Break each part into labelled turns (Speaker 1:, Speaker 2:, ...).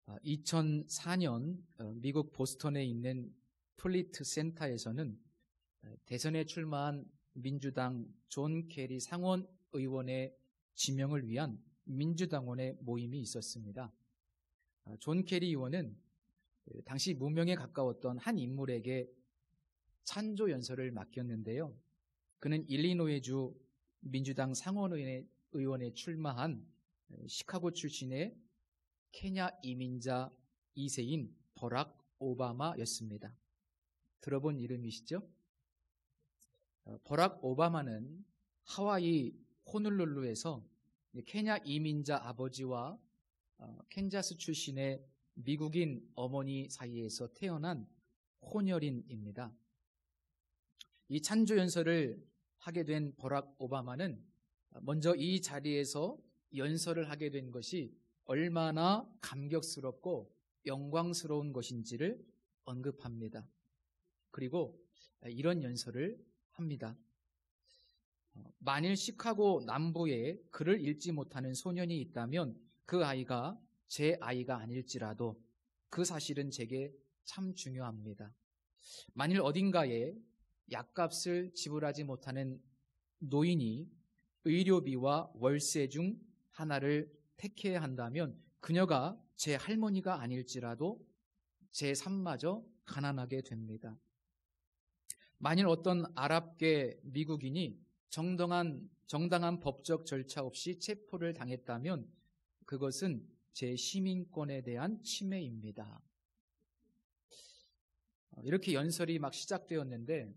Speaker 1: 2004년 미국 보스턴에 있는 플리트 센터에서는 대선에 출마한 민주당 존 케리 상원 의원의 지명을 위한 민주당원의 모임이 있었습니다. 존 케리 의원은 당시 무명에 가까웠던 한 인물에게 찬조 연설을 맡겼는데요. 그는 일리노이주 민주당 상원의원에 출마한 시카고 출신의 케냐 이민자 2세인 버락 오바마였습니다. 들어본 이름이시죠? 버락 오바마는 하와이 호놀룰루에서 케냐 이민자 아버지와 캔자스 출신의 미국인 어머니 사이에서 태어난 혼혈인입니다. 이 찬조 연설을 하게 된 버락 오바마는 먼저 이 자리에서 연설을 하게 된 것이 얼마나 감격스럽고 영광스러운 것인지를 언급합니다. 그리고 이런 연설을 합니다. 만일 시카고 남부에 글을 읽지 못하는 소년이 있다면 그 아이가 제 아이가 아닐지라도 그 사실은 제게 참 중요합니다. 만일 어딘가에 약값을 지불하지 못하는 노인이 의료비와 월세 중 하나를 택해야 한다면 그녀가 제 할머니가 아닐지라도 제 삶마저 가난하게 됩니다. 만일 어떤 아랍계 미국인이 정당한 법적 절차 없이 체포를 당했다면 그것은 제 시민권에 대한 침해입니다. 이렇게 연설이 막 시작되었는데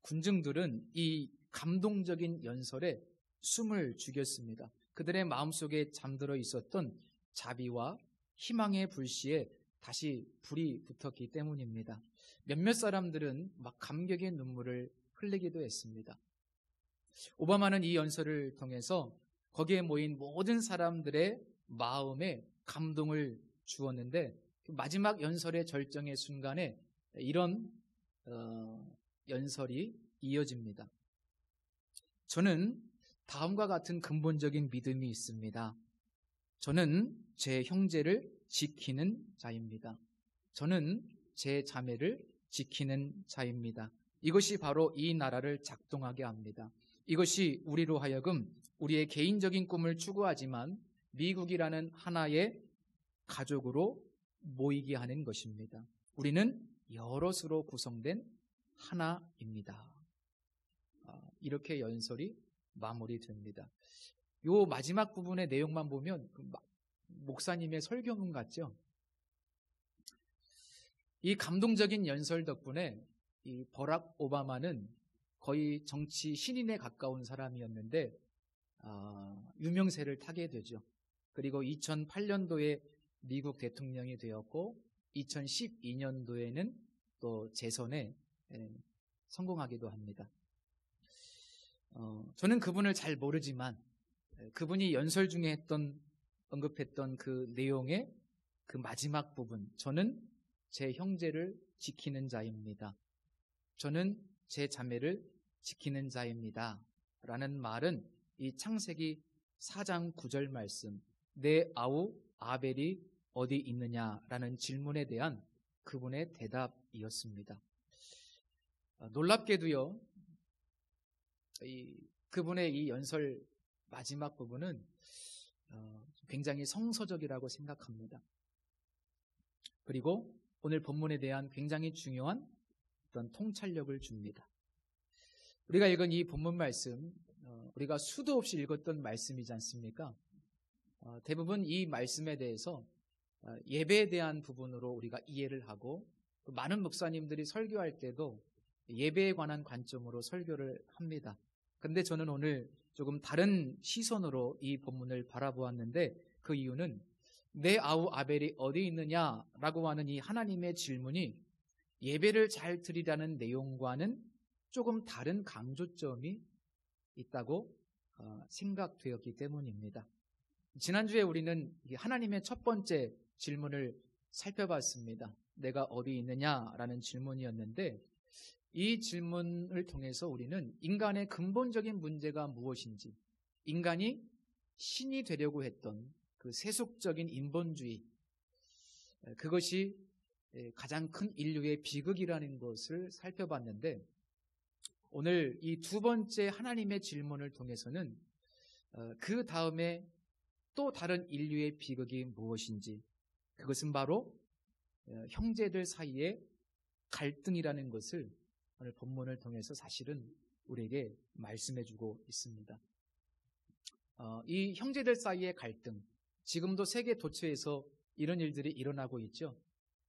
Speaker 1: 군중들은 이 감동적인 연설에 숨을 죽였습니다. 그들의 마음속에 잠들어 있었던 자비와 희망의 불씨에 다시 불이 붙었기 때문입니다. 몇몇 사람들은 막 감격의 눈물을 흘리기도 했습니다. 오바마는 이 연설을 통해서 거기에 모인 모든 사람들의 마음에 감동을 주었는데 마지막 연설의 절정의 순간에 이런 연설이 이어집니다. 저는 다음과 같은 근본적인 믿음이 있습니다. 저는 제 형제를 지키는 자입니다. 저는 제 자매를 지키는 자입니다. 이것이 바로 이 나라를 작동하게 합니다. 이것이 우리로 하여금 우리의 개인적인 꿈을 추구하지만 미국이라는 하나의 가족으로 모이게 하는 것입니다. 우리는 여럿으로 구성된 하나입니다. 이렇게 연설이 마무리됩니다. 요 마지막 부분의 내용만 보면 목사님의 설교문 같죠? 이 감동적인 연설 덕분에 이 버락 오바마는 거의 정치 신인에 가까운 사람이었는데 유명세를 타게 되죠. 그리고 2008년도에 미국 대통령이 되었고 2012년도에는 또 재선에 성공하기도 합니다. 저는 그분을 잘 모르지만 그분이 연설 중에 언급했던 그 내용의 그 마지막 부분, 저는 제 형제를 지키는 자입니다. 저는 제 자매를 지키는 자입니다. 라는 말은 이 창세기 4장 9절 말씀, 내 아우 아벨이 어디 있느냐라는 질문에 대한 그분의 대답이었습니다. 놀랍게도요, 그분의 이 연설 마지막 부분은 굉장히 성서적이라고 생각합니다. 그리고 오늘 본문에 대한 굉장히 중요한 어떤 통찰력을 줍니다. 우리가 읽은 이 본문 말씀, 우리가 수도 없이 읽었던 말씀이지 않습니까? 대부분 이 말씀에 대해서 예배에 대한 부분으로 우리가 이해를 하고 많은 목사님들이 설교할 때도 예배에 관한 관점으로 설교를 합니다. 그런데 저는 오늘 조금 다른 시선으로 이 본문을 바라보았는데 그 이유는 내 아우 아벨이 어디 있느냐라고 하는 이 하나님의 질문이 예배를 잘 드리라는 내용과는 조금 다른 강조점이 있다고 생각되었기 때문입니다. 지난주에 우리는 하나님의 첫 번째 질문을 살펴봤습니다. 내가 어디 있느냐라는 질문이었는데 이 질문을 통해서 우리는 인간의 근본적인 문제가 무엇인지, 인간이 신이 되려고 했던 그 세속적인 인본주의, 그것이 가장 큰 인류의 비극이라는 것을 살펴봤는데, 오늘 이 두 번째 하나님의 질문을 통해서는 그 다음에 또 다른 인류의 비극이 무엇인지, 그것은 바로 형제들 사이의 갈등이라는 것을 오늘 본문을 통해서 사실은 우리에게 말씀해주고 있습니다. 이 형제들 사이의 갈등, 지금도 세계 도처에서 이런 일들이 일어나고 있죠.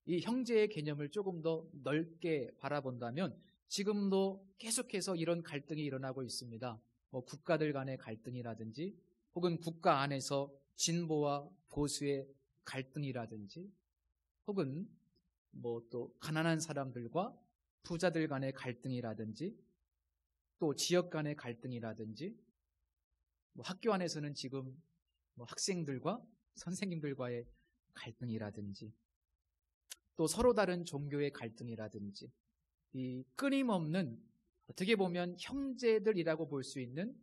Speaker 1: 이 형제의 개념을 조금 더 넓게 바라본다면 지금도 계속해서 이런 갈등이 일어나고 있습니다. 국가들 간의 갈등이라든지, 혹은 국가 안에서 진보와 보수의 갈등이라든지, 혹은 또 가난한 사람들과 부자들 간의 갈등이라든지, 또 지역 간의 갈등이라든지, 학교 안에서는 지금 학생들과 선생님들과의 갈등이라든지, 또 서로 다른 종교의 갈등이라든지, 이 끊임없는, 어떻게 보면 형제들이라고 볼 수 있는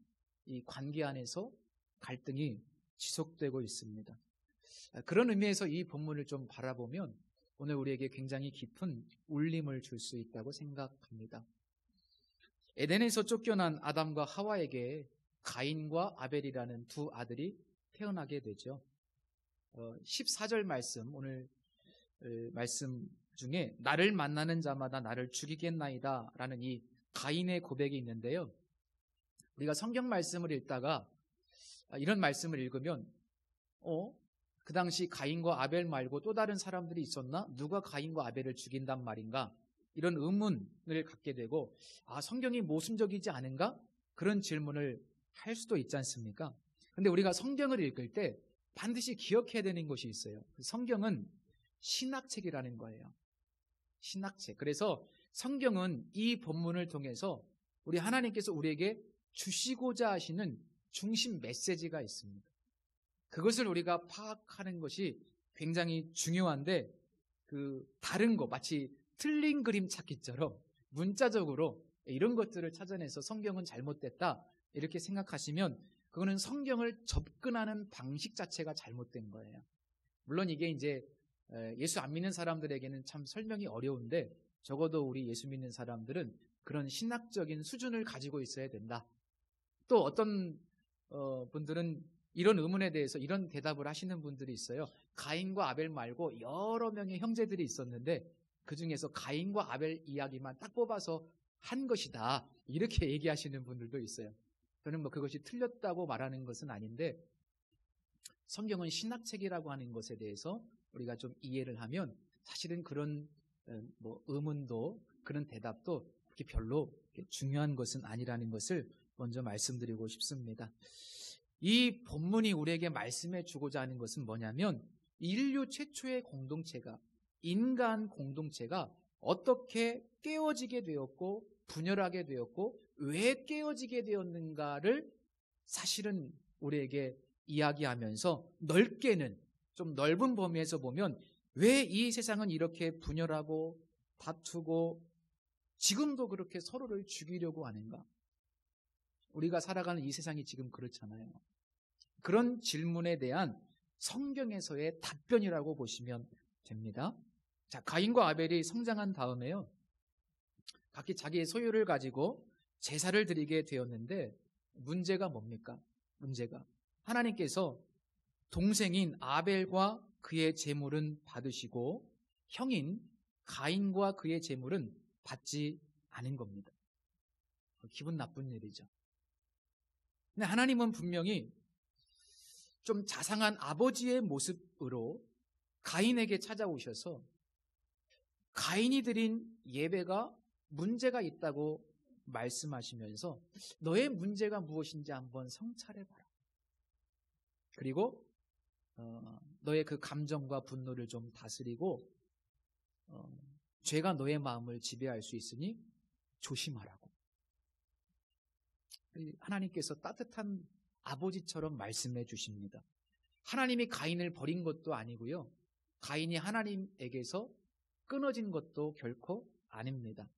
Speaker 1: 이 관계 안에서 갈등이 지속되고 있습니다. 그런 의미에서 이 본문을 좀 바라보면 오늘 우리에게 굉장히 깊은 울림을 줄 수 있다고 생각합니다. 에덴에서 쫓겨난 아담과 하와에게 가인과 아벨이라는 두 아들이 태어나게 되죠. 14절 말씀, 오늘 말씀 중에 나를 만나는 자마다 나를 죽이겠나이다 라는 이 가인의 고백이 있는데요. 우리가 성경 말씀을 읽다가 이런 말씀을 읽으면 그 당시 가인과 아벨 말고 또 다른 사람들이 있었나? 누가 가인과 아벨을 죽인단 말인가? 이런 의문을 갖게 되고, 성경이 모순적이지 않은가? 그런 질문을 할 수도 있지 않습니까? 근데 우리가 성경을 읽을 때 반드시 기억해야 되는 것이 있어요. 성경은 신학책이라는 거예요. 신학책. 그래서 성경은 이 본문을 통해서 우리 하나님께서 우리에게 주시고자 하시는 중심 메시지가 있습니다. 그것을 우리가 파악하는 것이 굉장히 중요한데, 다른 거, 마치 틀린 그림 찾기처럼 문자적으로 이런 것들을 찾아내서 성경은 잘못됐다 이렇게 생각하시면 그거는 성경을 접근하는 방식 자체가 잘못된 거예요. 물론 이게 이제 예수 안 믿는 사람들에게는 참 설명이 어려운데, 적어도 우리 예수 믿는 사람들은 그런 신학적인 수준을 가지고 있어야 된다. 또 어떤 분들은 이런 의문에 대해서 이런 대답을 하시는 분들이 있어요. 가인과 아벨 말고 여러 명의 형제들이 있었는데 그 중에서 가인과 아벨 이야기만 딱 뽑아서 한 것이다, 이렇게 얘기하시는 분들도 있어요. 저는 그것이 틀렸다고 말하는 것은 아닌데, 성경은 신학책이라고 하는 것에 대해서 우리가 좀 이해를 하면 사실은 그런 의문도, 그런 대답도 그렇게 별로 중요한 것은 아니라는 것을 먼저 말씀드리고 싶습니다. 이 본문이 우리에게 말씀해 주고자 하는 것은 뭐냐면, 인류 최초의 공동체가, 인간 공동체가 어떻게 깨어지게 되었고 분열하게 되었고 왜 깨어지게 되었는가를 사실은 우리에게 이야기하면서, 넓게는, 좀 넓은 범위에서 보면 왜 이 세상은 이렇게 분열하고 다투고 지금도 그렇게 서로를 죽이려고 하는가? 우리가 살아가는 이 세상이 지금 그렇잖아요. 그런 질문에 대한 성경에서의 답변이라고 보시면 됩니다. 자, 가인과 아벨이 성장한 다음에요, 각기 자기의 소유를 가지고 제사를 드리게 되었는데, 문제가 뭡니까? 문제가 하나님께서 동생인 아벨과 그의 제물은 받으시고 형인 가인과 그의 제물은 받지 않은 겁니다. 기분 나쁜 일이죠. 근데 하나님은 분명히 좀 자상한 아버지의 모습으로 가인에게 찾아오셔서 가인이 드린 예배가 문제가 있다고 말씀하시면서 너의 문제가 무엇인지 한번 성찰해봐라. 그리고 너의 그 감정과 분노를 좀 다스리고 죄가 너의 마음을 지배할 수 있으니 조심하라고. 하나님께서 따뜻한 아버지처럼 말씀해 주십니다. 하나님이 가인을 버린 것도 아니고요, 가인이 하나님에게서 끊어진 것도 결코 아닙니다.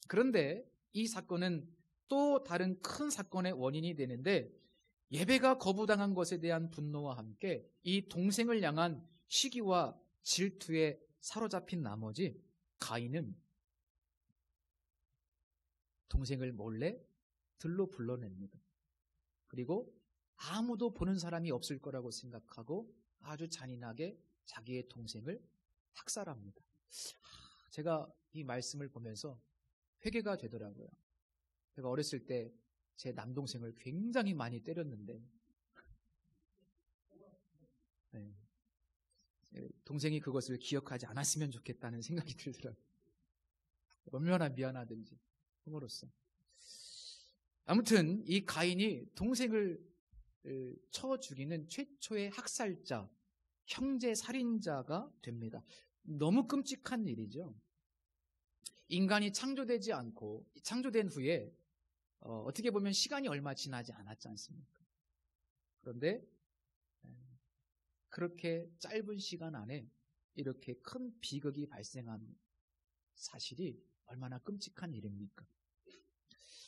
Speaker 1: 그런데 이 사건은 또 다른 큰 사건의 원인이 되는데, 예배가 거부당한 것에 대한 분노와 함께 이 동생을 향한 시기와 질투에 사로잡힌 나머지 가인은 동생을 몰래 들로 불러냅니다. 그리고 아무도 보는 사람이 없을 거라고 생각하고 아주 잔인하게 자기의 동생을 학살합니다. 제가 이 말씀을 보면서 회개가 되더라고요. 제가 어렸을 때 제 남동생을 굉장히 많이 때렸는데 동생이 그것을 기억하지 않았으면 좋겠다는 생각이 들더라고요. 얼마나 미안하든지 형으로서. 아무튼 이 가인이 동생을 쳐 죽이는 최초의 학살자, 형제 살인자가 됩니다. 너무 끔찍한 일이죠. 인간이 창조되지 않고 창조된 후에 어떻게 보면 시간이 얼마 지나지 않았지 않습니까? 그런데 그렇게 짧은 시간 안에 이렇게 큰 비극이 발생한 사실이 얼마나 끔찍한 일입니까?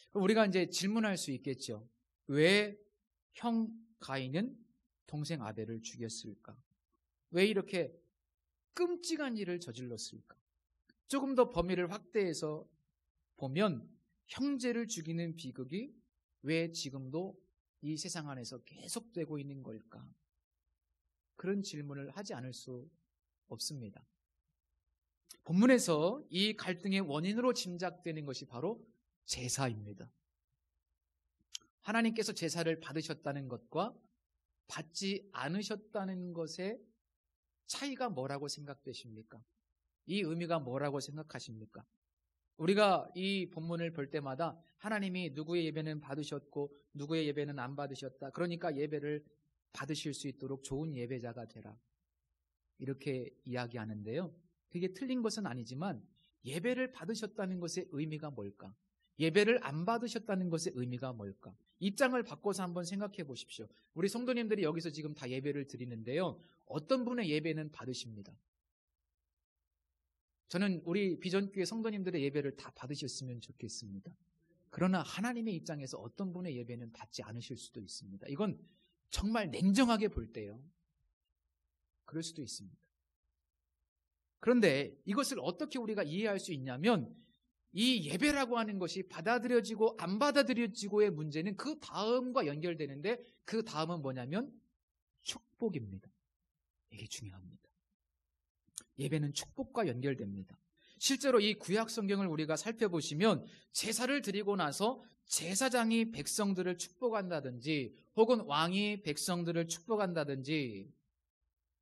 Speaker 1: 그럼 우리가 이제 질문할 수 있겠죠. 왜 형 가인은 동생 아벨을 죽였을까? 왜 이렇게 끔찍한 일을 저질렀을까? 조금 더 범위를 확대해서 보면 형제를 죽이는 비극이 왜 지금도 이 세상 안에서 계속되고 있는 걸까? 그런 질문을 하지 않을 수 없습니다. 본문에서 이 갈등의 원인으로 짐작되는 것이 바로 제사입니다. 하나님께서 제사를 받으셨다는 것과 받지 않으셨다는 것의 차이가 뭐라고 생각되십니까? 이 의미가 뭐라고 생각하십니까? 우리가 이 본문을 볼 때마다 하나님이 누구의 예배는 받으셨고 누구의 예배는 안 받으셨다. 그러니까 예배를 받으실 수 있도록 좋은 예배자가 되라. 이렇게 이야기하는데요. 그게 틀린 것은 아니지만 예배를 받으셨다는 것의 의미가 뭘까? 예배를 안 받으셨다는 것의 의미가 뭘까? 입장을 바꿔서 한번 생각해 보십시오. 우리 성도님들이 여기서 지금 다 예배를 드리는데요. 어떤 분의 예배는 받으십니다. 저는 우리 비전교회 성도님들의 예배를 다 받으셨으면 좋겠습니다. 그러나 하나님의 입장에서 어떤 분의 예배는 받지 않으실 수도 있습니다. 이건 정말 냉정하게 볼 때요. 그럴 수도 있습니다. 그런데 이것을 어떻게 우리가 이해할 수 있냐면 이 예배라고 하는 것이 받아들여지고 안 받아들여지고의 문제는 그 다음과 연결되는데 그 다음은 뭐냐면 축복입니다. 이게 중요합니다. 예배는 축복과 연결됩니다. 실제로 이 구약 성경을 우리가 살펴보시면 제사를 드리고 나서 제사장이 백성들을 축복한다든지 혹은 왕이 백성들을 축복한다든지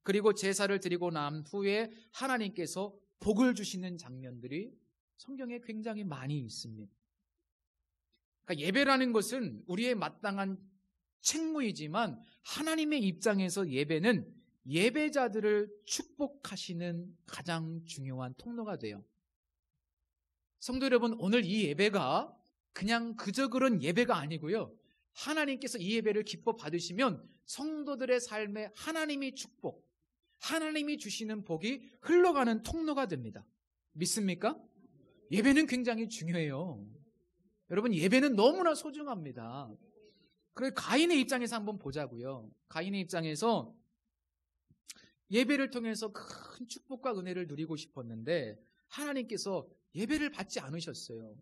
Speaker 1: 그리고 제사를 드리고 난 후에 하나님께서 복을 주시는 장면들이 성경에 굉장히 많이 있습니다. 그러니까 예배라는 것은 우리의 마땅한 책무이지만 하나님의 입장에서 예배는 예배자들을 축복하시는 가장 중요한 통로가 돼요. 성도 여러분, 오늘 이 예배가 그냥 그저 그런 예배가 아니고요. 하나님께서 이 예배를 기뻐 받으시면 성도들의 삶에 하나님이 축복, 하나님이 주시는 복이 흘러가는 통로가 됩니다. 믿습니까? 예배는 굉장히 중요해요. 여러분, 예배는 너무나 소중합니다. 그래서 가인의 입장에서 한번 보자고요. 가인의 입장에서 예배를 통해서 큰 축복과 은혜를 누리고 싶었는데 하나님께서 예배를 받지 않으셨어요.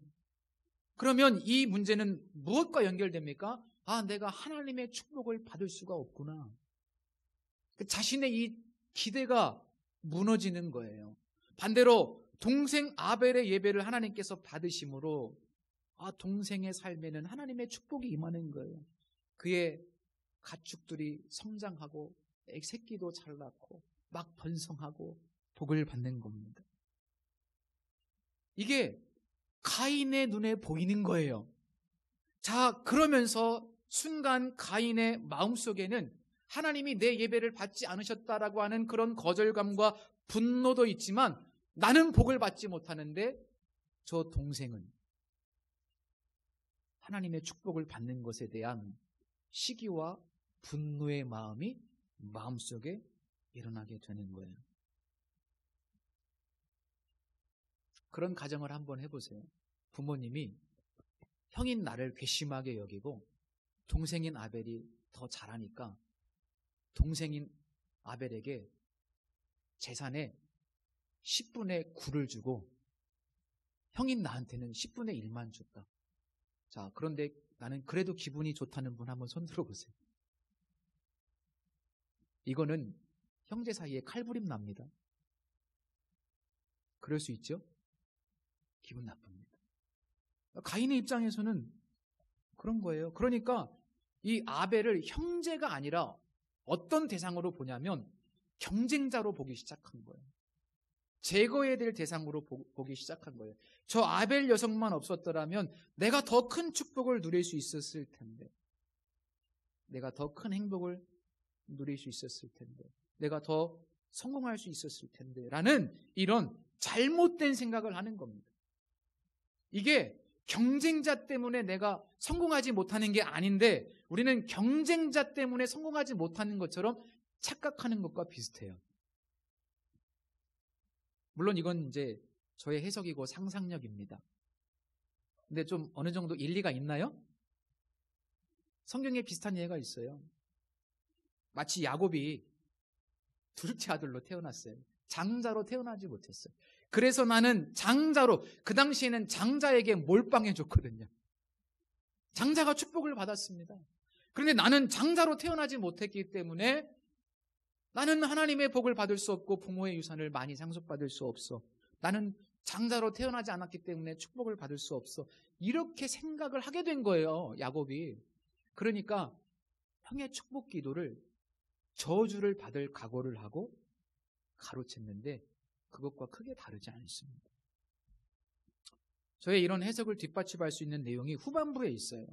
Speaker 1: 그러면 이 문제는 무엇과 연결됩니까? 내가 하나님의 축복을 받을 수가 없구나. 자신의 이 기대가 무너지는 거예요. 반대로 동생 아벨의 예배를 하나님께서 받으심으로 동생의 삶에는 하나님의 축복이 임하는 거예요. 그의 가축들이 성장하고 새끼도 잘 낳고 막 번성하고 복을 받는 겁니다. 이게 가인의 눈에 보이는 거예요. 자, 그러면서 순간 가인의 마음속에는 하나님이 내 예배를 받지 않으셨다라고 하는 그런 거절감과 분노도 있지만 나는 복을 받지 못하는데 저 동생은 하나님의 축복을 받는 것에 대한 시기와 분노의 마음이 마음속에 일어나게 되는 거예요. 그런 가정을 한번 해보세요. 부모님이 형인 나를 괘씸하게 여기고 동생인 아벨이 더 잘하니까 동생인 아벨에게 재산의 10분의 9를 주고 형인 나한테는 10분의 1만 줬다. 자, 그런데 나는 그래도 기분이 좋다는 분 한번 손 들어보세요. 이거는 형제 사이에 칼부림 납니다. 그럴 수 있죠? 기분 나쁩니다. 가인의 입장에서는 그런 거예요. 그러니까 이 아벨을 형제가 아니라 어떤 대상으로 보냐면 경쟁자로 보기 시작한 거예요. 제거해야 될 대상으로 보기 시작한 거예요. 저 아벨 녀석만 없었더라면 내가 더 큰 축복을 누릴 수 있었을 텐데, 내가 더 큰 행복을 누릴 수 있었을 텐데, 내가 더 성공할 수 있었을 텐데 라는 이런 잘못된 생각을 하는 겁니다. 이게 경쟁자 때문에 내가 성공하지 못하는 게 아닌데 우리는 경쟁자 때문에 성공하지 못하는 것처럼 착각하는 것과 비슷해요. 물론 이건 이제 저의 해석이고 상상력입니다. 근데 좀 어느 정도 일리가 있나요? 성경에 비슷한 예가 있어요. 마치 야곱이 둘째 아들로 태어났어요. 장자로 태어나지 못했어요. 그래서 나는 장자로, 그 당시에는 장자에게 몰빵해 줬거든요. 장자가 축복을 받았습니다. 그런데 나는 장자로 태어나지 못했기 때문에 나는 하나님의 복을 받을 수 없고 부모의 유산을 많이 상속받을 수 없어. 나는 장자로 태어나지 않았기 때문에 축복을 받을 수 없어. 이렇게 생각을 하게 된 거예요, 야곱이. 그러니까 형의 축복 기도를 저주를 받을 각오를 하고 가로챘는데 그것과 크게 다르지 않습니다. 저의 이런 해석을 뒷받침할 수 있는 내용이 후반부에 있어요.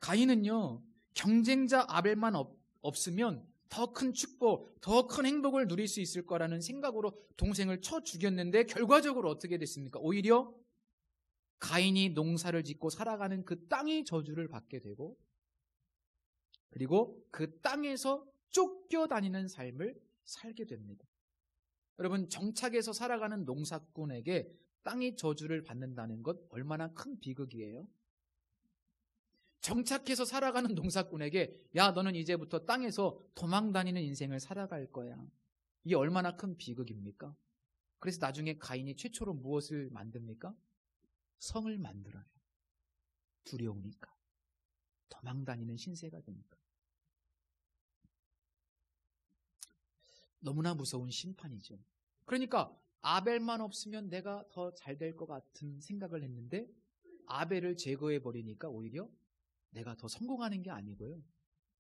Speaker 1: 가인은요, 경쟁자 아벨만 없으면 더 큰 축복, 더 큰 행복을 누릴 수 있을 거라는 생각으로 동생을 쳐 죽였는데 결과적으로 어떻게 됐습니까? 오히려 가인이 농사를 짓고 살아가는 그 땅이 저주를 받게 되고, 그리고 그 땅에서 쫓겨다니는 삶을 살게 됩니다. 여러분, 정착해서 살아가는 농사꾼에게 땅이 저주를 받는다는 것 얼마나 큰 비극이에요? 정착해서 살아가는 농사꾼에게 야, 너는 이제부터 땅에서 도망다니는 인생을 살아갈 거야. 이게 얼마나 큰 비극입니까? 그래서 나중에 가인이 최초로 무엇을 만듭니까? 성을 만들어요. 두려우니까. 도망다니는 신세가 되니까. 너무나 무서운 심판이죠. 그러니까 아벨만 없으면 내가 더 잘 될 것 같은 생각을 했는데 아벨을 제거해 버리니까 오히려 내가 더 성공하는 게 아니고요,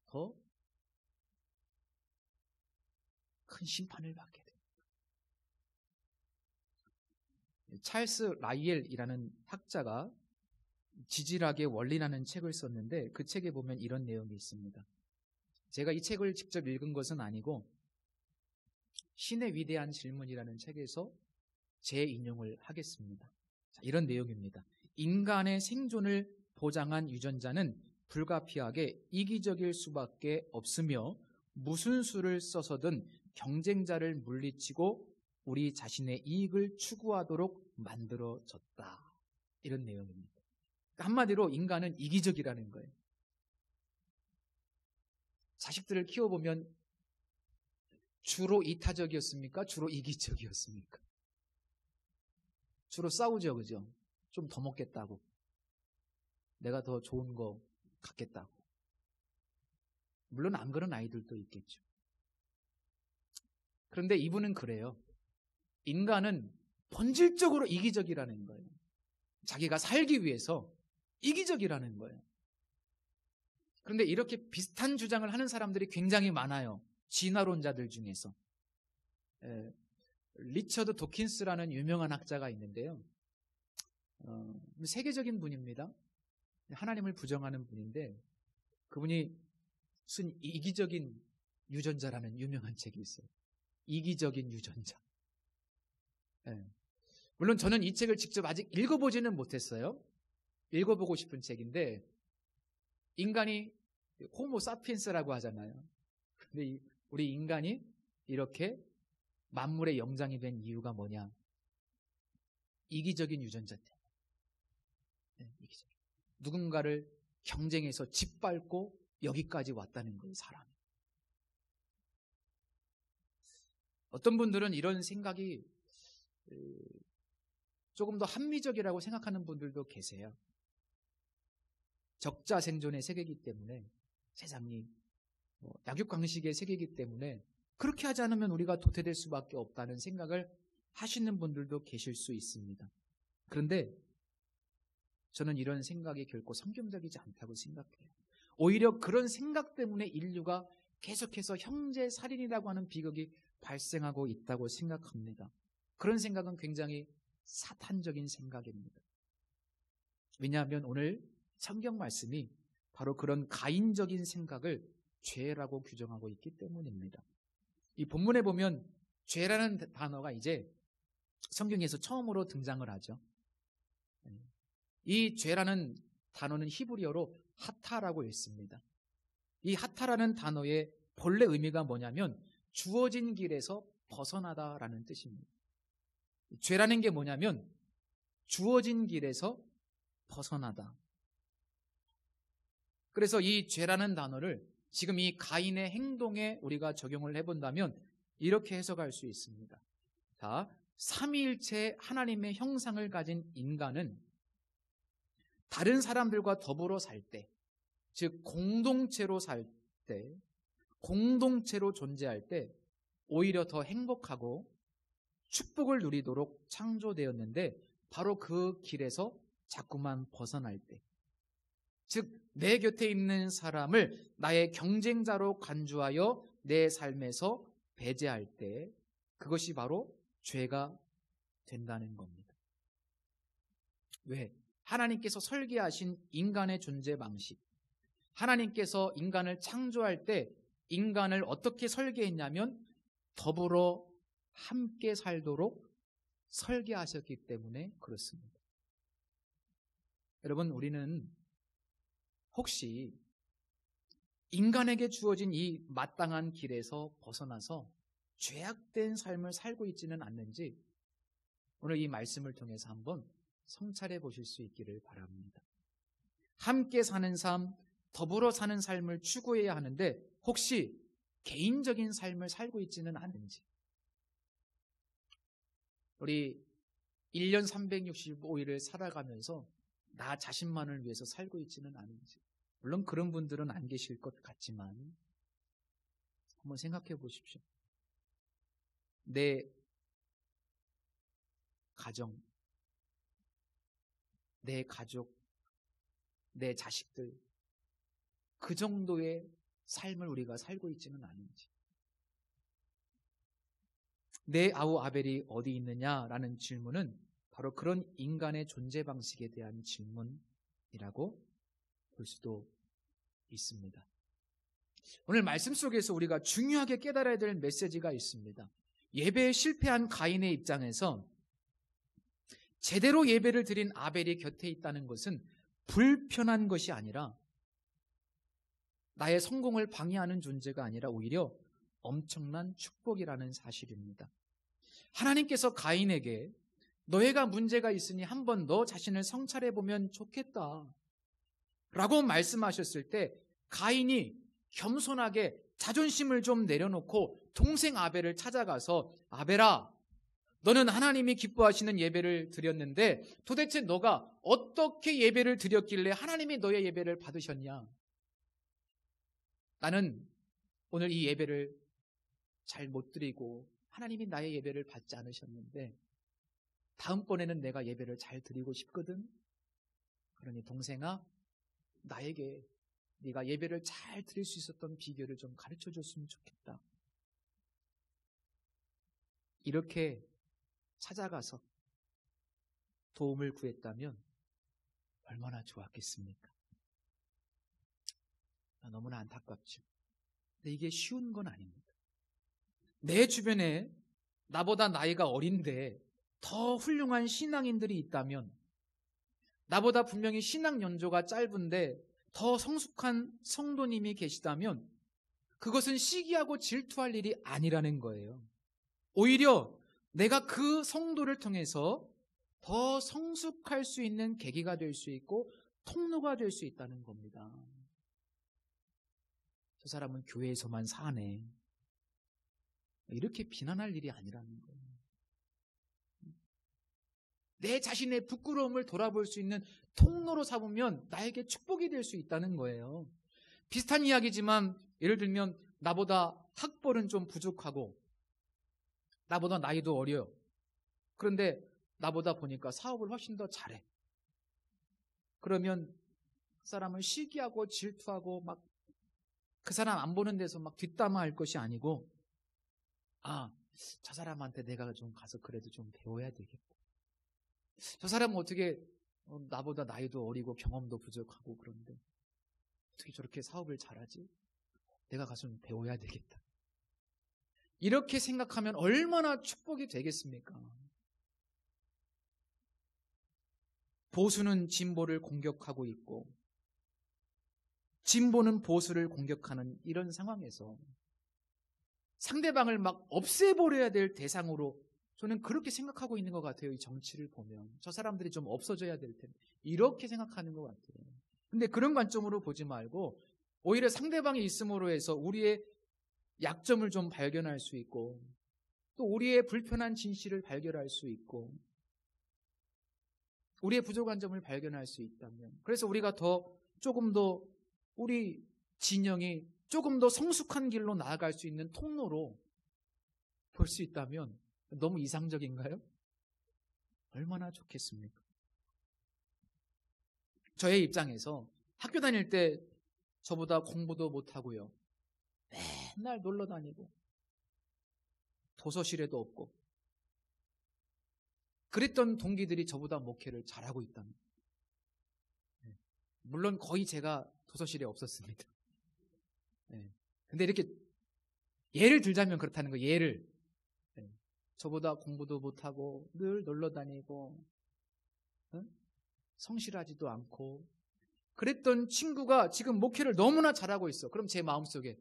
Speaker 1: 더 큰 심판을 받게 됩니다. 찰스 라이엘이라는 학자가 지질학의 원리라는 책을 썼는데 그 책에 보면 이런 내용이 있습니다. 제가 이 책을 직접 읽은 것은 아니고 신의 위대한 질문이라는 책에서 재인용을 하겠습니다. 자, 이런 내용입니다. 인간의 생존을 보장한 유전자는 불가피하게 이기적일 수밖에 없으며 무슨 수를 써서든 경쟁자를 물리치고 우리 자신의 이익을 추구하도록 만들어졌다. 이런 내용입니다. 한마디로 인간은 이기적이라는 거예요. 자식들을 키워보면 주로 이타적이었습니까? 주로 이기적이었습니까? 주로 싸우죠, 그죠? 좀 더 먹겠다고. 내가 더 좋은 거 갖겠다고. 물론 안 그런 아이들도 있겠죠. 그런데 이분은 그래요. 인간은 본질적으로 이기적이라는 거예요. 자기가 살기 위해서 이기적이라는 거예요. 그런데 이렇게 비슷한 주장을 하는 사람들이 굉장히 많아요. 진화론자들 중에서. 리처드 도킨스라는 유명한 학자가 있는데요. 세계적인 분입니다. 하나님을 부정하는 분인데 그분이 무슨 이기적인 유전자라는 유명한 책이 있어요. 이기적인 유전자. 물론 저는 이 책을 직접 아직 읽어보지는 못했어요. 읽어보고 싶은 책인데 인간이 호모 사피엔스라고 하잖아요. 근데 우리 인간이 이렇게 만물의 영장이 된 이유가 뭐냐? 이기적인 유전자 때문에. 이기적인. 누군가를 경쟁해서 짓밟고 여기까지 왔다는 거예요, 사람이. 어떤 분들은 이런 생각이 조금 더 합리적이라고 생각하는 분들도 계세요. 적자생존의 세계이기 때문에, 세상이 약육강식의 세계이기 때문에 그렇게 하지 않으면 우리가 도태될 수밖에 없다는 생각을 하시는 분들도 계실 수 있습니다. 그런데 저는 이런 생각이 결코 성경적이지 않다고 생각해요. 오히려 그런 생각 때문에 인류가 계속해서 형제살인이라고 하는 비극이 발생하고 있다고 생각합니다. 그런 생각은 굉장히 사탄적인 생각입니다. 왜냐하면 오늘 성경 말씀이 바로 그런 가인적인 생각을 죄라고 규정하고 있기 때문입니다. 이 본문에 보면 죄라는 단어가 이제 성경에서 처음으로 등장을 하죠. 이 죄라는 단어는 히브리어로 하타라고 했습니다. 이 하타라는 단어의 본래 의미가 뭐냐면 주어진 길에서 벗어나다라는 뜻입니다. 죄라는 게 뭐냐면 주어진 길에서 벗어나다. 그래서 이 죄라는 단어를 지금 이 가인의 행동에 우리가 적용을 해본다면 이렇게 해석할 수 있습니다. 자, 삼위일체 하나님의 형상을 가진 인간은 다른 사람들과 더불어 살 때, 즉 공동체로 살 때, 공동체로 존재할 때 오히려 더 행복하고 축복을 누리도록 창조되었는데 바로 그 길에서 자꾸만 벗어날 때, 즉 내 곁에 있는 사람을 나의 경쟁자로 간주하여 내 삶에서 배제할 때 그것이 바로 죄가 된다는 겁니다. 왜? 하나님께서 설계하신 인간의 존재 방식, 하나님께서 인간을 창조할 때 인간을 어떻게 설계했냐면 더불어 함께 살도록 설계하셨기 때문에 그렇습니다. 여러분, 우리는 혹시 인간에게 주어진 이 마땅한 길에서 벗어나서 죄악된 삶을 살고 있지는 않는지 오늘 이 말씀을 통해서 한번 성찰해 보실 수 있기를 바랍니다. 함께 사는 삶, 더불어 사는 삶을 추구해야 하는데 혹시 개인적인 삶을 살고 있지는 않은지, 우리 1년 365일을 살아가면서 나 자신만을 위해서 살고 있지는 않은지, 물론 그런 분들은 안 계실 것 같지만 한번 생각해 보십시오. 내 가정, 내 가족, 내 자식들, 그 정도의 삶을 우리가 살고 있지는 않은지, 내 아우 아벨이 어디 있느냐라는 질문은 바로 그런 인간의 존재 방식에 대한 질문이라고 볼 수도 있습니다. 오늘 말씀 속에서 우리가 중요하게 깨달아야 될 메시지가 있습니다. 예배에 실패한 가인의 입장에서 제대로 예배를 드린 아벨이 곁에 있다는 것은 불편한 것이 아니라, 나의 성공을 방해하는 존재가 아니라 오히려 엄청난 축복이라는 사실입니다. 하나님께서 가인에게 너희가 문제가 있으니 한번 너 자신을 성찰해 보면 좋겠다 라고 말씀하셨을 때 가인이 겸손하게 자존심을 좀 내려놓고 동생 아벨을 찾아가서, 아벨아, 너는 하나님이 기뻐하시는 예배를 드렸는데 도대체 너가 어떻게 예배를 드렸길래 하나님이 너의 예배를 받으셨냐? 나는 오늘 이 예배를 잘 못 드리고 하나님이 나의 예배를 받지 않으셨는데 다음번에는 내가 예배를 잘 드리고 싶거든. 그러니 동생아, 나에게 네가 예배를 잘 드릴 수 있었던 비결을 좀 가르쳐 줬으면 좋겠다. 이렇게 찾아가서 도움을 구했다면 얼마나 좋았겠습니까? 너무나 안타깝죠. 근데 이게 쉬운 건 아닙니다. 내 주변에 나보다 나이가 어린데 더 훌륭한 신앙인들이 있다면, 나보다 분명히 신앙 연조가 짧은데 더 성숙한 성도님이 계시다면 그것은 시기하고 질투할 일이 아니라는 거예요. 오히려 내가 그 성도를 통해서 더 성숙할 수 있는 계기가 될 수 있고 통로가 될 수 있다는 겁니다. 저 사람은 교회에서만 사네. 이렇게 비난할 일이 아니라는 거예요. 내 자신의 부끄러움을 돌아볼 수 있는 통로로 삼으면 나에게 축복이 될 수 있다는 거예요. 비슷한 이야기지만 예를 들면 나보다 학벌은 좀 부족하고 나보다 나이도 어려요. 그런데 나보다 보니까 사업을 훨씬 더 잘해. 그러면 그 사람을 시기하고 질투하고 막 그 사람 안 보는 데서 막 뒷담화할 것이 아니고, 저 사람한테 내가 좀 가서 그래도 좀 배워야 되겠고, 저 사람은 어떻게 나보다 나이도 어리고 경험도 부족하고 그런데 어떻게 저렇게 사업을 잘하지? 내가 가서 좀 배워야 되겠다. 이렇게 생각하면 얼마나 축복이 되겠습니까? 보수는 진보를 공격하고 있고 진보는 보수를 공격하는 이런 상황에서 상대방을 막 없애버려야 될 대상으로 저는 그렇게 생각하고 있는 것 같아요. 이 정치를 보면 저 사람들이 좀 없어져야 될 텐데 이렇게 생각하는 것 같아요. 근데 그런 관점으로 보지 말고 오히려 상대방이 있음으로 해서 우리의 약점을 좀 발견할 수 있고 또 우리의 불편한 진실을 발견할 수 있고 우리의 부족한 점을 발견할 수 있다면, 그래서 우리가 조금 더 우리 진영이 조금 더 성숙한 길로 나아갈 수 있는 통로로 볼 수 있다면 너무 이상적인가요? 얼마나 좋겠습니까? 저의 입장에서 학교 다닐 때 저보다 공부도 못하고요, 맨날 놀러 다니고 도서실에도 없고 그랬던 동기들이 저보다 목회를 잘하고 있다는, 물론 거의 제가 도서실에 없었습니다. 근데 이렇게 예를 들자면 그렇다는 거예요. 예를. 저보다 공부도 못하고 늘 놀러 다니고 성실하지도 않고 그랬던 친구가 지금 목회를 너무나 잘하고 있어. 그럼 제 마음속에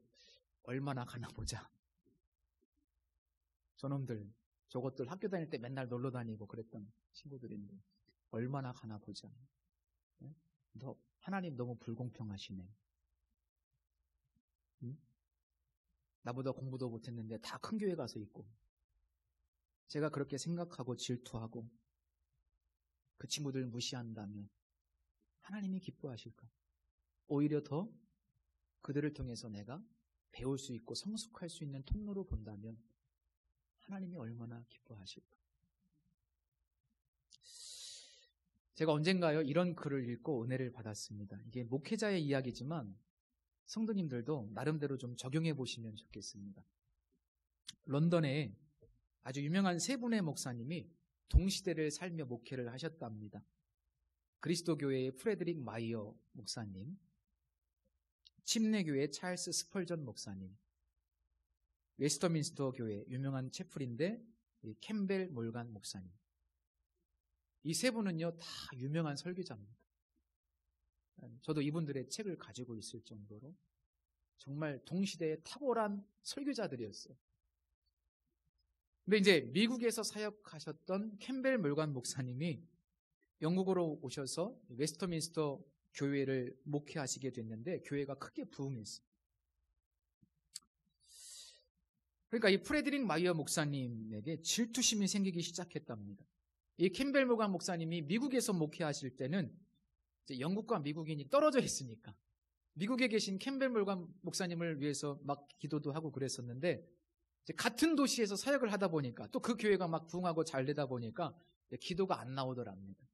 Speaker 1: 얼마나 가나 보자. 저놈들 저것들 학교 다닐 때 맨날 놀러 다니고 그랬던 친구들인데 얼마나 가나 보자. 하나님 너무 불공평하시네. 나보다 공부도 못했는데 다 큰 교회 가서 있고 제가 그렇게 생각하고 질투하고 그 친구들 무시한다면 하나님이 기뻐하실까? 오히려 더 그들을 통해서 내가 배울 수 있고 성숙할 수 있는 통로로 본다면 하나님이 얼마나 기뻐하실까? 제가 언젠가요 이런 글을 읽고 은혜를 받았습니다. 이게 목회자의 이야기지만 성도님들도 나름대로 좀 적용해 보시면 좋겠습니다. 런던에 아주 유명한 세 분의 목사님이 동시대를 살며 목회를 하셨답니다. 그리스도교회의 프레드릭 마이어 목사님, 침례교회의 찰스 스펄전 목사님, 웨스터민스터 교회 유명한 채플인데 캠벨 몰간 목사님. 이 세 분은요 다 유명한 설교자입니다. 저도 이분들의 책을 가지고 있을 정도로 정말 동시대에 탁월한 설교자들이었어요. 근데 이제 미국에서 사역하셨던 캠벨 몰간 목사님이 영국으로 오셔서 웨스터민스터 교회를 목회하시게 됐는데 교회가 크게 부흥했어요. 그러니까 이 프레드릭 마이어 목사님에게 질투심이 생기기 시작했답니다. 이 캠벨 몰간 목사님이 미국에서 목회하실 때는 이제 영국과 미국인이 떨어져 있으니까 미국에 계신 캠벨 몰간 목사님을 위해서 막 기도도 하고 그랬었는데 이제 같은 도시에서 사역을 하다 보니까 또 그 교회가 막 부흥하고 잘 되다 보니까 기도가 안 나오더랍니다.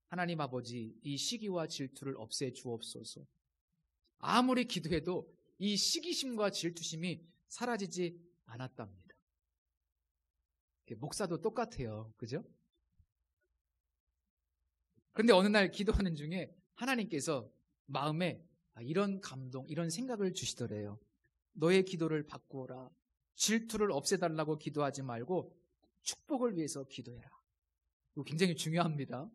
Speaker 1: 하나님 아버지, 이 시기와 질투를 없애 주옵소서. 아무리 기도해도 이 시기심과 질투심이 사라지지 않았답니다. 목사도 똑같아요. 그죠? 그런데 어느 날 기도하는 중에 하나님께서 마음에 이런 감동, 이런 생각을 주시더래요. 너의 기도를 바꾸어라. 질투를 없애달라고 기도하지 말고 축복을 위해서 기도해라. 이거 굉장히 중요합니다.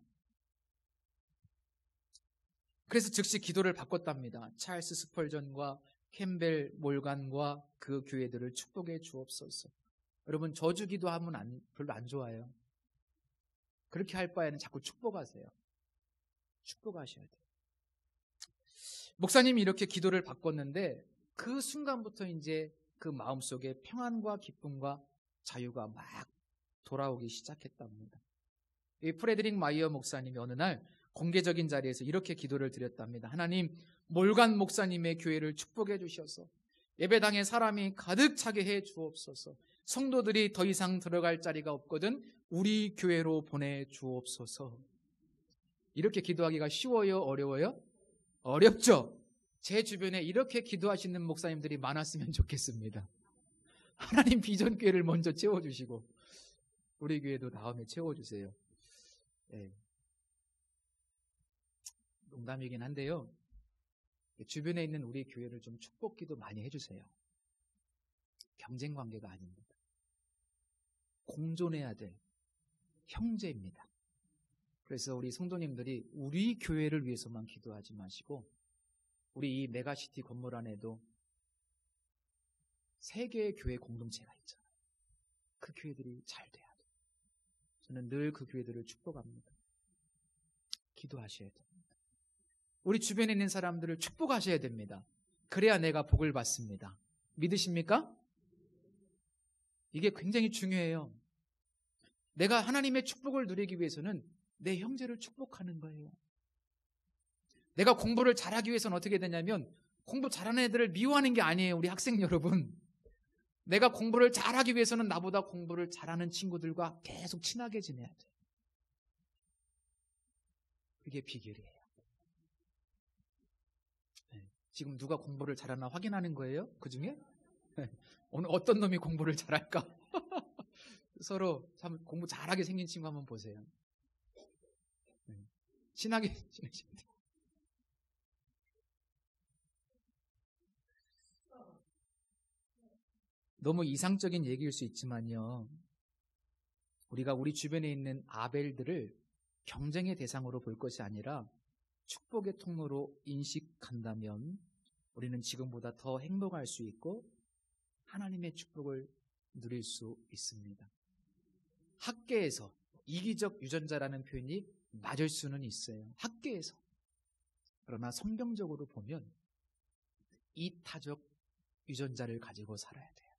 Speaker 1: 그래서 즉시 기도를 바꿨답니다. 찰스 스펄전과 캠벨 몰간과 그 교회들을 축복해 주옵소서. 여러분 저주 기도하면 별로 안 좋아요. 그렇게 할 바에는 자꾸 축복하세요. 축복하셔야 돼요. 목사님이 이렇게 기도를 바꿨는데 그 순간부터 이제 그 마음속에 평안과 기쁨과 자유가 막 돌아오기 시작했답니다. 이 프레드릭 마이어 목사님이 어느 날 공개적인 자리에서 이렇게 기도를 드렸답니다. 하나님, 몰간 목사님의 교회를 축복해 주셔서 예배당에 사람이 가득 차게 해 주옵소서. 성도들이 더 이상 들어갈 자리가 없거든 우리 교회로 보내 주옵소서. 이렇게 기도하기가 쉬워요? 어려워요? 어렵죠? 제 주변에 이렇게 기도하시는 목사님들이 많았으면 좋겠습니다. 하나님 비전 교회를 먼저 채워주시고 우리 교회도 다음에 채워주세요. 네. 농담이긴 한데요. 주변에 있는 우리 교회를 좀 축복 기도 많이 해주세요. 경쟁 관계가 아닙니다. 공존해야 될 형제입니다. 그래서 우리 성도님들이 우리 교회를 위해서만 기도하지 마시고 우리 이 메가시티 건물 안에도 3개의 교회 공동체가 있잖아요. 그 교회들이 잘 돼야 돼요. 저는 늘 그 교회들을 축복합니다. 기도하셔야 됩니다. 우리 주변에 있는 사람들을 축복하셔야 됩니다. 그래야 내가 복을 받습니다. 믿으십니까? 이게 굉장히 중요해요. 내가 하나님의 축복을 누리기 위해서는 내 형제를 축복하는 거예요. 내가 공부를 잘하기 위해서는 어떻게 되냐면 공부 잘하는 애들을 미워하는 게 아니에요. 우리 학생 여러분. 내가 공부를 잘하기 위해서는 나보다 공부를 잘하는 친구들과 계속 친하게 지내야 돼요. 그게 비결이에요. 지금 누가 공부를 잘하나 확인하는 거예요? 그 중에? 오늘 어떤 놈이 공부를 잘할까? 서로 참 공부 잘하게 생긴 친구 한번 보세요. 친하게 지내시면 돼요. 너무 이상적인 얘기일 수 있지만요. 우리가 우리 주변에 있는 아벨들을 경쟁의 대상으로 볼 것이 아니라 축복의 통로로 인식한다면 우리는 지금보다 더 행복할 수 있고 하나님의 축복을 누릴 수 있습니다. 학계에서 이기적 유전자라는 표현이 맞을 수는 있어요. 학계에서. 그러나 성경적으로 보면 이타적 유전자를 가지고 살아야 돼요.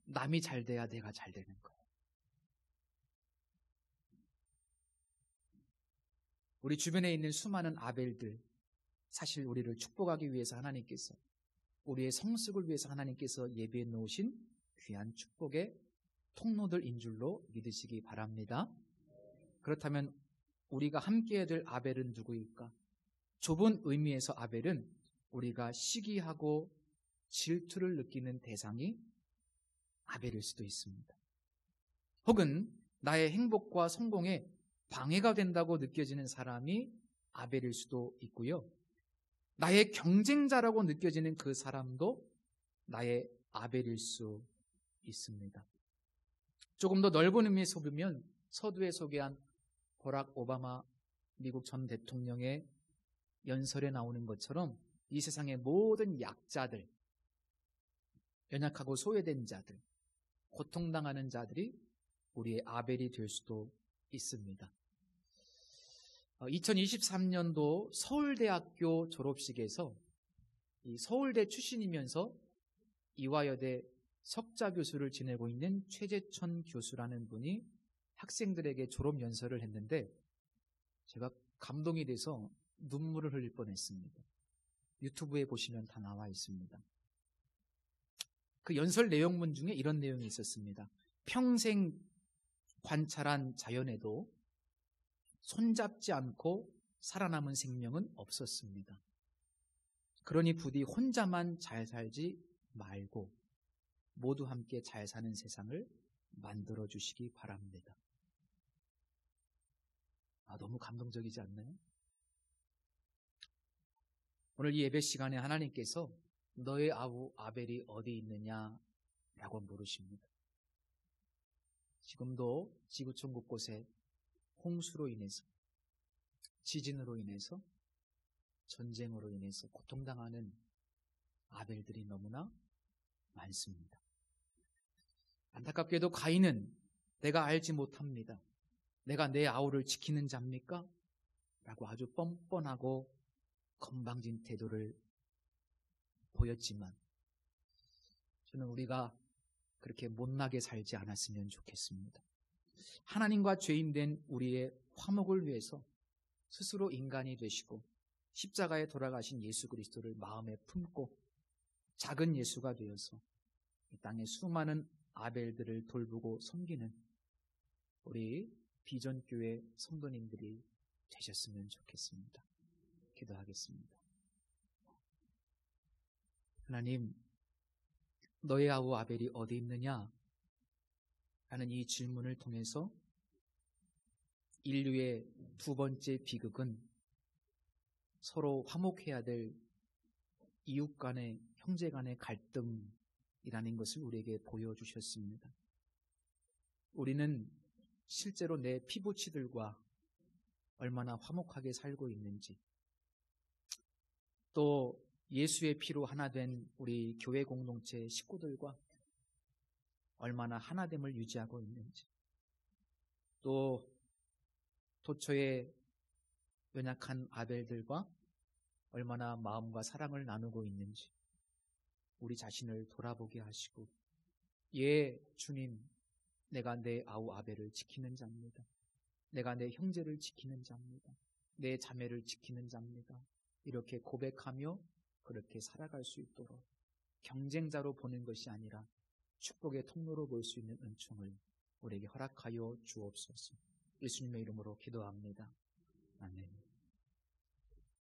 Speaker 1: 남이 잘 돼야 내가 잘 되는 거예요. 우리 주변에 있는 수많은 아벨들, 사실 우리를 축복하기 위해서 하나님께서, 우리의 성숙을 위해서 하나님께서 예비해 놓으신 귀한 축복의 통로들인 줄로 믿으시기 바랍니다. 그렇다면 우리가 함께해야 될 아벨은 누구일까? 좁은 의미에서 아벨은 우리가 시기하고 질투를 느끼는 대상이 아벨일 수도 있습니다. 혹은 나의 행복과 성공에 방해가 된다고 느껴지는 사람이 아벨일 수도 있고요. 나의 경쟁자라고 느껴지는 그 사람도 나의 아벨일 수 있습니다. 조금 더 넓은 의미에서 보면 서두에 소개한 버락 오바마 미국 전 대통령의 연설에 나오는 것처럼 이 세상의 모든 약자들, 연약하고 소외된 자들, 고통당하는 자들이 우리의 아벨이 될 수도 있습니다. 2023년도 서울대학교 졸업식에서 이 서울대 출신이면서 이화여대 석자 교수를 지내고 있는 최재천 교수라는 분이 학생들에게 졸업 연설을 했는데 제가 감동이 돼서 눈물을 흘릴 뻔했습니다. 유튜브에 보시면 다 나와 있습니다. 그 연설 내용문 중에 이런 내용이 있었습니다. 평생 관찰한 자연에도 손잡지 않고 살아남은 생명은 없었습니다. 그러니 부디 혼자만 잘 살지 말고 모두 함께 잘 사는 세상을 만들어 주시기 바랍니다. 너무 감동적이지 않나요? 오늘 이 예배 시간에 하나님께서 너의 아우 아벨이 어디 있느냐라고 물으십니다. 지금도 지구촌 곳곳에 홍수로 인해서, 지진으로 인해서, 전쟁으로 인해서 고통당하는 아벨들이 너무나 많습니다. 안타깝게도 가인은 내가 알지 못합니다. 내가 내 아우를 지키는 자입니까? 라고 아주 뻔뻔하고 건방진 태도를 보였지만 저는 우리가 그렇게 못나게 살지 않았으면 좋겠습니다. 하나님과 죄인된 우리의 화목을 위해서 스스로 인간이 되시고 십자가에 돌아가신 예수 그리스도를 마음에 품고 작은 예수가 되어서 이 땅의 수많은 아벨들을 돌보고 섬기는 우리 비전교회 성도님들이 되셨으면 좋겠습니다. 기도하겠습니다. 하나님, 너의 아우 아벨이 어디 있느냐? 라는 이 질문을 통해서 인류의 두 번째 비극은 서로 화목해야 될 이웃 간의, 형제 간의 갈등이라는 것을 우리에게 보여주셨습니다. 우리는 실제로 내 피부치들과 얼마나 화목하게 살고 있는지, 또 예수의 피로 하나 된 우리 교회 공동체 식구들과 얼마나 하나됨을 유지하고 있는지, 또 도처의 연약한 아벨들과 얼마나 마음과 사랑을 나누고 있는지 우리 자신을 돌아보게 하시고, 예, 주님, 내가 내 아우 아벨을 지키는 자입니다. 내가 내 형제를 지키는 자입니다. 내 자매를 지키는 자입니다. 이렇게 고백하며 그렇게 살아갈 수 있도록 경쟁자로 보는 것이 아니라 축복의 통로로 볼 수 있는 은총을 우리에게 허락하여 주옵소서. 예수님의 이름으로 기도합니다. 아멘.